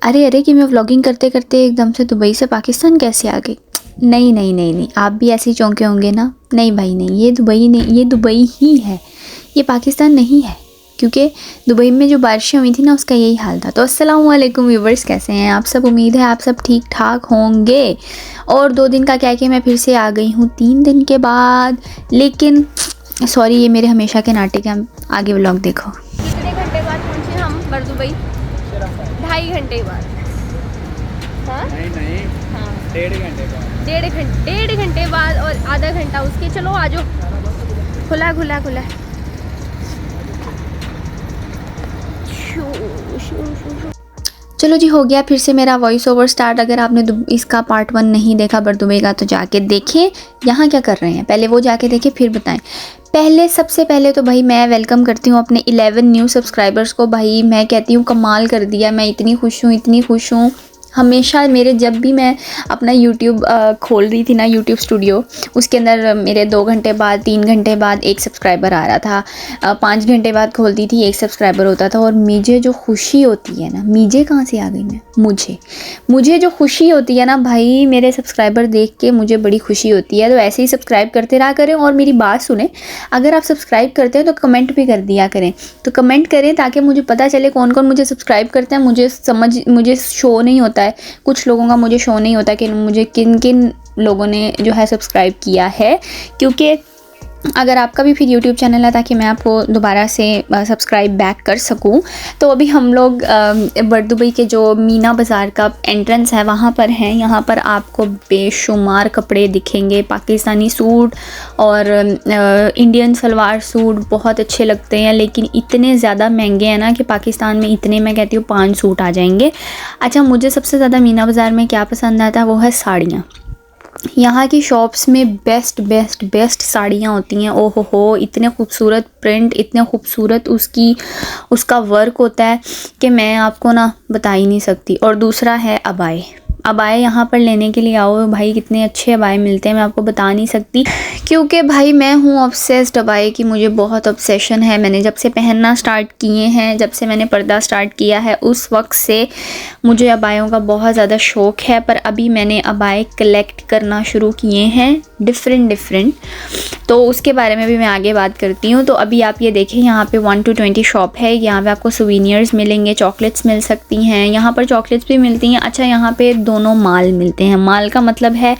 अरे अरे कि मैं व्लॉगिंग करते करते एकदम से दुबई से पाकिस्तान कैसे आ गई। नहीं नहीं नहीं नहीं, आप भी ऐसे ही चौंके होंगे ना। नहीं भाई नहीं, ये दुबई नहीं, ये दुबई ही है, ये पाकिस्तान नहीं है। क्योंकि दुबई में जो बारिशें हुई थी ना, उसका यही हाल था। तो अस्सलाम वालेकुम व्यूवर्स, कैसे हैं आप सब? उम्मीद है आप सब ठीक ठाक होंगे। और 2 दिन का क्या कि मैं फिर से आ गई हूँ 3 दिन के बाद। लेकिन सॉरी, ये मेरे हमेशा के नाटक हैं। आगे व्लॉग देखो। कितने घंटे बाद पहुंचे हम दुबई? 2.5 घंटे बाद। हाँ नहीं हाँ, 1.5 घंटे बाद। 1.5 घंटे बाद और आधा घंटा उसके। चलो आ जाओ, खुला खुला खुला। चलो जी, हो गया फिर से मेरा वॉइस ओवर स्टार्ट। अगर आपने इसका पार्ट 1 नहीं देखा दुबई का, तो जाके देखें। यहाँ क्या कर रहे हैं पहले वो जाके देखें, फिर बताएं। सबसे पहले तो भाई मैं वेलकम करती हूँ अपने 11 न्यू सब्सक्राइबर्स को। भाई मैं कहती हूँ कमाल कर दिया, मैं इतनी खुश हूँ, इतनी खुश हूँ। हमेशा मेरे जब भी मैं अपना यूट्यूब खोल रही थी ना, यूट्यूब स्टूडियो, उसके अंदर मेरे 2 घंटे बाद 3 घंटे बाद 1 सब्सक्राइबर आ रहा था। 5 घंटे बाद खोलती थी 1 सब्सक्राइबर होता था। और मुझे जो खुशी होती है ना, मुझे कहाँ से आ गई मैं, मुझे जो खुशी होती है ना भाई, मेरे सब्सक्राइबर देख के मुझे बड़ी खुशी होती है। तो ऐसे ही सब्सक्राइब करते रहा करें और मेरी बात सुने। अगर आप सब्सक्राइब करते हैं तो कमेंट भी कर दिया करें, तो कमेंट करें ताकि मुझे पता चले कौन कौन मुझे सब्सक्राइब करते हैं। मुझे शो नहीं होता है, कुछ लोगों का मुझे शो नहीं होता कि मुझे किन किन लोगों ने जो है सब्सक्राइब किया है। क्योंकि अगर आपका भी फिर यूट्यूब चैनल है, ताकि मैं आपको दोबारा से सब्सक्राइब बैक कर सकूं। तो अभी हम लोग दुबई के जो मीना बाज़ार का एंट्रेंस है वहाँ पर हैं। यहाँ पर आपको बेशुमार कपड़े दिखेंगे, पाकिस्तानी सूट और इंडियन सलवार सूट बहुत अच्छे लगते हैं। लेकिन इतने ज़्यादा महंगे हैं ना कि पाकिस्तान में इतने, मैं कहती हूँ 5 सूट आ जाएंगे। अच्छा, मुझे सबसे ज़्यादा मीना बाज़ार में क्या पसंद आता है, वो है साड़ियाँ। यहाँ की शॉप्स में बेस्ट साड़ियाँ होती हैं। ओहो हो, इतने खूबसूरत प्रिंट, इतने खूबसूरत उसका वर्क होता है कि मैं आपको ना बता ही नहीं सकती। और दूसरा है अबाए यहाँ पर लेने के लिए आओ भाई, कितने अच्छे अबाए मिलते हैं, मैं आपको बता नहीं सकती। क्योंकि भाई मैं हूँ ऑब्सेस्ड अबाए की, मुझे बहुत ऑब्सेशन है। मैंने जब से पहनना स्टार्ट किए हैं, जब से मैंने पर्दा स्टार्ट किया है, उस वक्त से मुझे अबायों का बहुत ज़्यादा शौक़ है। पर अभी मैंने अबाए कलेक्ट करना शुरू किए हैं डिफरेंट, तो उसके बारे में भी मैं आगे बात करती हूँ। तो अभी आप ये देखें, यहाँ पे 1 to 20 शॉप है। यहाँ पे आपको सुवीनियर्स मिलेंगे, चॉकलेट्स मिल सकती हैं। यहाँ पर चॉकलेट्स भी मिलती हैं। अच्छा, यहाँ पे दोनों माल मिलते हैं। माल का मतलब है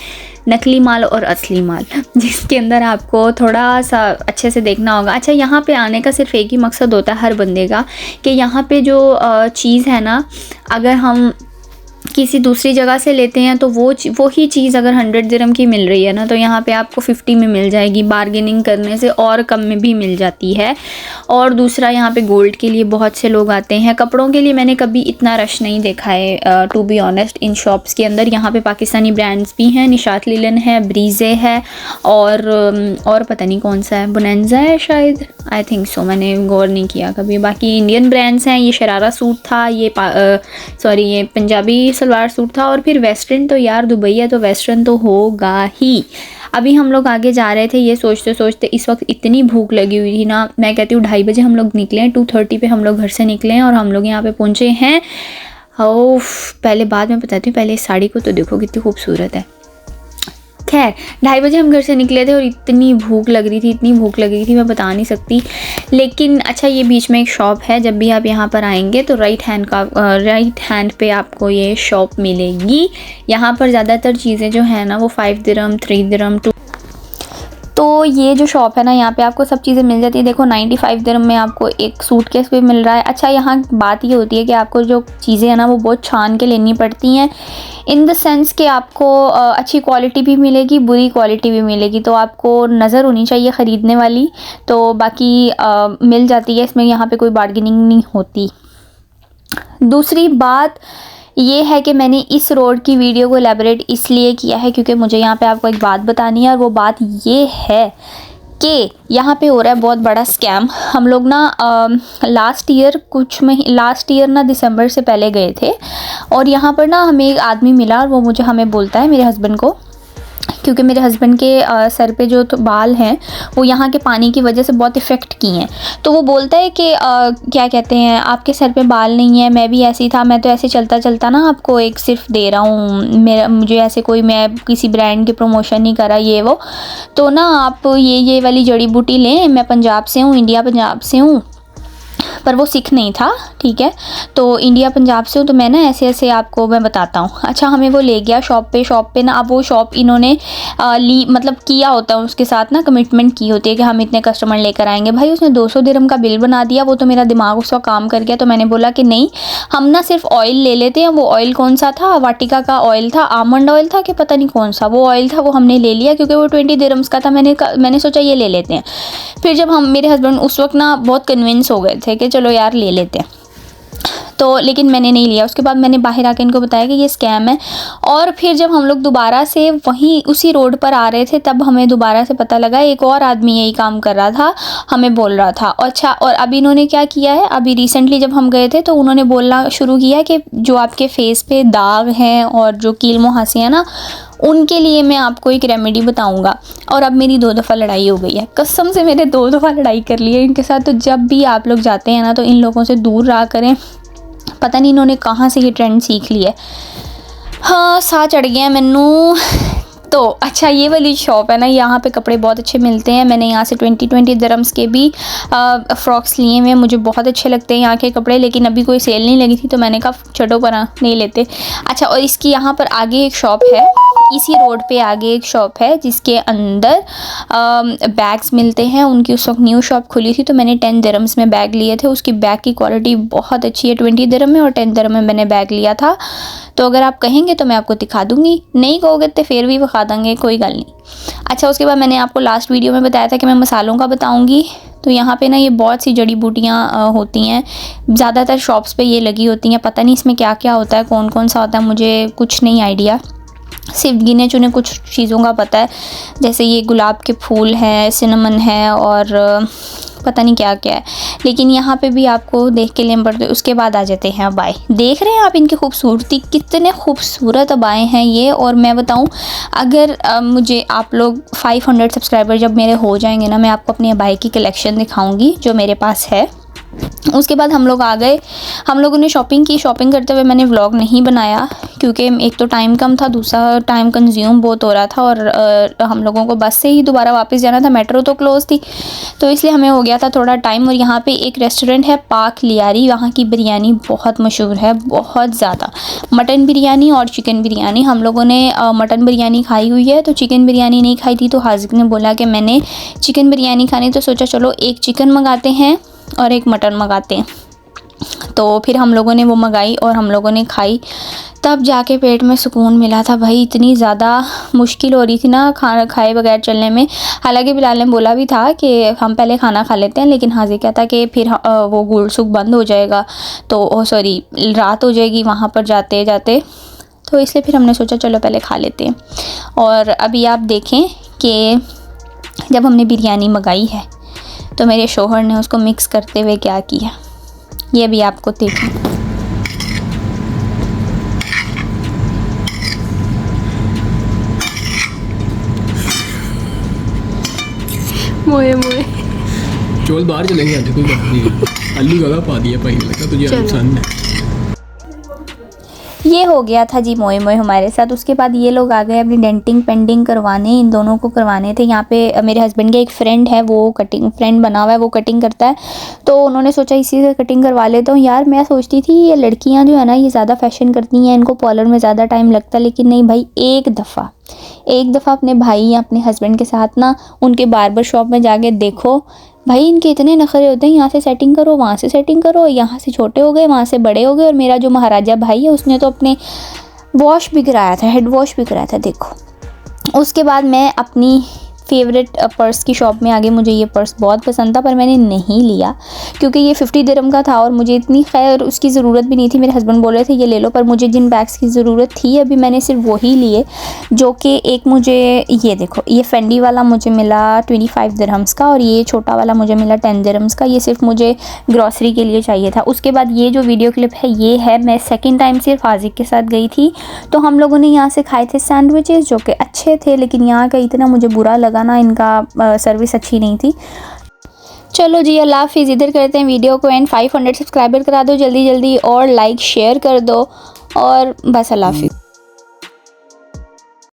नकली माल और असली माल, जिसके अंदर आपको थोड़ा सा अच्छे से देखना होगा। अच्छा, यहाँ पे आने का सिर्फ एक ही मकसद होता है हर बंदे का, कि यहाँ पे जो चीज़ है ना, अगर हम किसी दूसरी जगह से लेते हैं तो वो ही चीज़ अगर 100 दिरहम की मिल रही है ना, तो यहाँ पे आपको 50 में मिल जाएगी। बार्गेनिंग करने से और कम में भी मिल जाती है। और दूसरा, यहाँ पे गोल्ड के लिए बहुत से लोग आते हैं। कपड़ों के लिए मैंने कभी इतना रश नहीं देखा है to be honest in shops के अंदर। यहाँ पे पाकिस्तानी ब्रांड्स भी हैं, निशात लिलन है, ब्रीजे है, और पता नहीं कौन सा है, बोनेंजा है शायद, आई थिंक सो, मैंने गौर नहीं किया कभी। बाकी इंडियन ब्रांड्स हैं। ये शरारा सूट था, ये पंजाबी सलवार सूट था। और फिर वेस्टर्न, तो यार दुबई है तो वेस्टर्न तो होगा ही। अभी हम लोग आगे जा रहे थे, ये सोचते सोचते इस वक्त इतनी भूख लगी हुई थी ना, मैं कहती हूँ 2:30 बजे हम लोग निकले हैं, 2:30 पे हम लोग घर से निकले हैं और हम लोग यहाँ पे पहुँचे हैं। पहले बाद में बताती हूँ, पहले इस साड़ी को तो देखो कितनी खूबसूरत है। खैर, 2:30 बजे हम घर से निकले थे और इतनी भूख लग रही थी मैं बता नहीं सकती। लेकिन अच्छा, ये बीच में एक शॉप है। जब भी आप यहाँ पर आएंगे तो राइट हैंड पे आपको ये शॉप मिलेगी। यहाँ पर ज़्यादातर चीज़ें जो है ना, वो 5 दिरहम, 3 दिरहम, 2। तो ये जो शॉप है ना, यहाँ पे आपको सब चीज़ें मिल जाती है। देखो 95 दिरहम में आपको एक सूटकेस भी मिल रहा है। अच्छा, यहाँ बात ये होती है कि आपको जो चीज़ें हैं ना, वो बहुत छान के लेनी पड़ती हैं, इन द सेंस कि आपको अच्छी क्वालिटी भी मिलेगी, बुरी क्वालिटी भी मिलेगी। तो आपको नज़र होनी चाहिए ख़रीदने वाली, तो बाकी मिल जाती है इसमें। यहाँ पे कोई बार्गेनिंग नहीं होती। दूसरी बात ये है कि मैंने इस रोड की वीडियो को एलैबोरेट इसलिए किया है क्योंकि मुझे यहाँ पे आपको एक बात बतानी है। और वो बात ये है कि यहाँ पे हो रहा है बहुत बड़ा स्कैम। हम लोग ना लास्ट ईयर ना दिसंबर से पहले गए थे, और यहाँ पर ना हमें एक आदमी मिला और वो हमें बोलता है, मेरे हस्बैंड को, क्योंकि मेरे हस्बैंड के सर पे जो तो बाल हैं वो यहाँ के पानी की वजह से बहुत इफ़ेक्ट किए हैं। तो वो बोलता है कि क्या कहते हैं, आपके सर पे बाल नहीं है, मैं भी ऐसी था, मैं तो ऐसे चलता चलता ना आपको एक सिर्फ दे रहा हूँ, मेरा मुझे ऐसे कोई, मैं किसी ब्रांड की प्रमोशन नहीं करा ये वो, तो ना आप ये वाली जड़ी बूटी लें, मैं पंजाब से हूँ, इंडिया पंजाब से हूँ, पर वो सिख नहीं था, ठीक है, तो इंडिया पंजाब से हूँ, तो मैं ना ऐसे ऐसे आपको मैं बताता हूँ। अच्छा, हमें वो ले गया शॉप पे ना, अब वो शॉप इन्होंने मतलब किया होता है उसके साथ ना, कमिटमेंट की होती है कि हम इतने कस्टमर लेकर आएंगे। भाई उसने 200 दिरहम का बिल बना दिया, वो तो मेरा दिमाग उस वक्त काम कर गया। तो मैंने बोला कि नहीं, हम ना सिर्फ ऑयल ले लेते हैं। वो ऑयल कौन सा था, वाटिका का ऑयल था, आमंड ऑयल था कि पता नहीं कौन सा वो ऑयल था, वो हमने ले लिया क्योंकि वो 20 दिरहम्स का था। मैंने सोचा ये ले लेते हैं। फिर जब मेरे हस्बैंड उस वक्त ना बहुत कन्विंस हो गए थे कि चलो यार ले लेते हैं, तो लेकिन मैंने नहीं लिया। उसके बाद मैंने बाहर आके इनको बताया कि ये स्कैम है। और फिर जब हम लोग दोबारा से वहीं उसी रोड पर आ रहे थे, तब हमें दोबारा से पता लगा एक और आदमी यही काम कर रहा था, हमें बोल रहा था। अच्छा, और अभी इन्होंने क्या किया है, अभी रिसेंटली जब हम गए थे तो उन्होंने बोलना शुरू किया कि जो आपके फेस पे दाग हैं और जो कील मुहासे हैं ना, उनके लिए मैं आपको एक रेमेडी बताऊंगा। और अब मेरी 2 दफ़ा लड़ाई हो गई है, कसम से मैंने 2 दफ़ा लड़ाई कर ली है इनके साथ। तो जब भी आप लोग जाते हैं ना, तो इन लोगों से दूर रहा करें। पता नहीं इन्होंने कहाँ से ये ट्रेंड सीख लिया है। हाँ, सा चढ़ गया मैनू। तो अच्छा, ये वाली शॉप है ना, यहाँ पे कपड़े बहुत अच्छे मिलते हैं। मैंने यहाँ से 20 दिरहम्स के भी फ़्रॉक्स लिए हुए हैं। मुझे बहुत अच्छे लगते हैं यहाँ के कपड़े, लेकिन अभी कोई सेल नहीं लगी थी तो मैंने कहा छोड़ो परा, नहीं लेते। अच्छा, और इसकी यहाँ पर आगे एक शॉप है, इसी रोड पे आगे एक शॉप है जिसके अंदर बैग्स मिलते हैं। उनकी उस वक्त न्यू शॉप खुली थी, तो मैंने 10 दिरहम्स में बैग लिए थे। उसकी बैग की क्वालिटी बहुत अच्छी है। 20 दिरहम में और 10 दिरहम में मैंने बैग लिया था। तो अगर आप कहेंगे तो मैं आपको दिखा दूँगी, नहीं कहोगे तो फिर भी दिखा देंगे, कोई गल नहीं। अच्छा, उसके बाद मैंने आपको लास्ट वीडियो में बताया था कि मैं मसालों का बताऊँगी। तो यहाँ पे ना ये बहुत सी जड़ी बूटियाँ होती हैं, ज़्यादातर शॉप्स पे ये लगी होती हैं। पता नहीं इसमें क्या क्या होता है, कौन कौन सा होता है, मुझे कुछ नहीं आइडिया। सिर्फ गिने चुने कुछ चीज़ों का पता है, जैसे ये गुलाब के फूल हैं, सिनेमन है और पता नहीं क्या क्या है। लेकिन यहाँ पे भी आपको देख के लेना पड़ते। उसके बाद आ जाते हैं अबाए। देख रहे हैं आप इनकी खूबसूरती, कितने खूबसूरत अबाए हैं ये। और मैं बताऊँ, अगर मुझे आप लोग 500 सब्सक्राइबर जब मेरे हो जाएंगे ना, मैं आपको अपनी अबाए की कलेक्शन दिखाऊँगी जो मेरे पास है। उसके बाद हम लोग आ गए, हम लोगों ने शॉपिंग की। शॉपिंग करते हुए मैंने व्लॉग नहीं बनाया क्योंकि एक तो टाइम कम था, दूसरा टाइम कंज्यूम बहुत हो रहा था। और हम लोगों को बस से ही दोबारा वापस जाना था, मेट्रो तो क्लोज़ थी, तो इसलिए हमें हो गया था थोड़ा टाइम। और यहाँ पे एक रेस्टोरेंट है पाक लियारी, वहाँ की बिरयानी बहुत मशहूर है, बहुत ज़्यादा। मटन बिरयानी और चिकन बिरयानी, हम लोगों ने मटन बिरयानी खाई हुई है, तो चिकन बिरयानी नहीं खाई थी। तो हाजिक ने बोला कि मैंने चिकन बिरयानी खानी, तो सोचा चलो एक चिकन मंगाते हैं और एक मटन मंगाते हैं। तो फिर हम लोगों ने वो मंगाई और हम लोगों ने खाई, तब जाके पेट में सुकून मिला था। भाई इतनी ज़्यादा मुश्किल हो रही थी ना खाना खाए बगैर चलने में। हालांकि बिलाल ने बोला भी था कि हम पहले खाना खा लेते हैं, लेकिन हाजिर कहता कि फिर वो गुलसुख बंद हो जाएगा, तो सॉरी रात हो जाएगी वहाँ पर जाते जाते, तो इसलिए फिर हमने सोचा चलो पहले खा लेते हैं। और अभी आप देखें कि जब हमने बिरयानी मंगाई है तो मेरे शोहर ने उसको मिक्स करते हुए क्या किया, ये भी आपको देखें। मोए मोए चौल बाहर चलेंगे आज, कोई बात नहीं। आलू ज़्यादा पा दिया, पाई लगा तुझे नुकसान है। ये हो गया था जी मोए मोए हमारे साथ। उसके बाद ये लोग आ गए अपनी डेंटिंग पेंटिंग करवाने, इन दोनों को करवाने थे। यहाँ पे मेरे हस्बैंड के एक फ्रेंड है, वो कटिंग फ्रेंड बना हुआ है, वो कटिंग करता है, तो उन्होंने सोचा इसी से कटिंग करवा लेता हूँ। यार मैं सोचती थी ये लड़कियाँ जो है ना, ये ज़्यादा फैशन करती हैं, इनको पार्लर में ज़्यादा टाइम लगता है, लेकिन नहीं भाई, एक दफ़ा अपने भाई या अपने हस्बैंड के साथ ना उनके बार्बर शॉप में जाके देखो भाई, इनके इतने नखरे होते हैं, यहाँ से सेटिंग करो, वहाँ से सेटिंग करो, यहाँ से छोटे हो गए, वहाँ से बड़े हो गए। और मेरा जो महाराजा भाई है उसने तो अपने वॉश भी कराया था, हेड वॉश भी कराया था, देखो। उसके बाद मैं अपनी फेवरेट पर्स की शॉप में आगे मुझे ये पर्स बहुत पसंद था, पर मैंने नहीं लिया क्योंकि ये 50 दिरहम का था और मुझे इतनी खैर उसकी ज़रूरत भी नहीं थी। मेरे हस्बैंड बोल रहे थे ये ले लो, पर मुझे जिन बैग्स की ज़रूरत थी अभी मैंने सिर्फ वही लिए, जो कि एक मुझे ये देखो, ये फेंडी वाला मुझे मिला 25 दिरहम्स का और ये छोटा वाला मुझे मिला 10 दिरहम्स का। ये सिर्फ मुझे ग्रॉसरी के लिए चाहिए था। उसके बाद ये जो वीडियो क्लिप है ये है, मैं सेकेंड टाइम सिर्फ आजिक के साथ गई थी, तो हम लोगों ने यहाँ से खाए थे सैंडविचेस जो कि अच्छे थे, लेकिन यहाँ का इतना मुझे बुरा लगा ना, इनका सर्विस अच्छी नहीं थी। चलो जी, अल्लाह हाफिज़। इधर करते हैं वीडियो को एंड 500 सब्सक्राइबर करा दो जल्दी जल्दी और लाइक शेयर कर दो और बस अल्लाह हाफिज़।